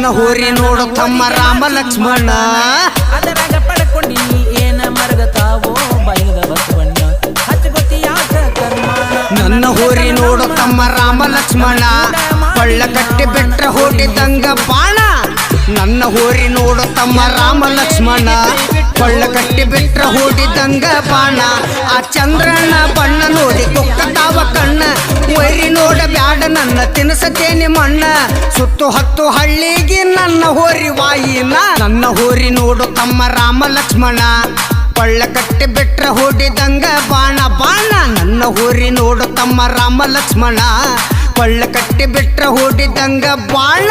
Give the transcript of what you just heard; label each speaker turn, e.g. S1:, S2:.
S1: ನನ್ನ ಹೋರಿ ನೋಡು ತಮ್ಮ ರಾಮ ಲಕ್ಷ್ಮಣ
S2: ಅದರಾಗ ಪಡ್ಕೊಂಡಿ ಏನ ಮರಗತಾವೋ ಬೈದ ಬಸವಣ್ಣ ಹಚ್ಚಗೊತ್ತಿ ಯಾಕ ಕರ್ಮಾಣ
S1: ನನ್ನ ಹೋರಿ ನೋಡು ತಮ್ಮ ರಾಮ ಲಕ್ಷ್ಮಣ ಕೊಳ್ಳ ಕಟ್ಟಿ ಬಿಟ್ರ ಹೊಡಿದಂಗ ಬಾಣ ನನ್ನ ಹೋರಿ ನೋಡು ತಮ್ಮ ರಾಮ ಲಕ್ಷ್ಮಣ ಕೊಳ್ಳ ಕಟ್ಟಿ ಬಿಟ್ರ ಹೊಡಿದಂಗ ಬಾಣ ಆ ಚಂದ್ರನ ಬಣ್ಣ ನೋಡಿ ಕುಕ್ಕತಾವ ಕಣ್ಣ ವೈರಿ ನೋಡ ಬ್ಯಾಡ ನನ್ನ ತಿನ್ಸತೇನಿ ಮಣ್ಣ ಸುತ್ತು ಹತ್ತು ಹಳ್ಳಿಗೆ ನನ್ನ ಹೋರಿ ವಾಯಿನ ನನ್ನ ಹೋರಿ ನೋಡು ತಮ್ಮ ರಾಮ ಲಕ್ಷ್ಮಣ ಕೊಳ್ಳ ಕಟ್ಟಿ ಬಿಟ್ರ ಹೊಡಿದಂಗ ಬಾಣ ಬಾಣ ನನ್ನ ಹೋರಿ ನೋಡು ತಮ್ಮ ರಾಮ ಲಕ್ಷ್ಮಣ ಕೊಳ್ಳ ಕಟ್ಟಿ ಬಿಟ್ರ ಹೊಡಿದಂಗ ಬಾಣ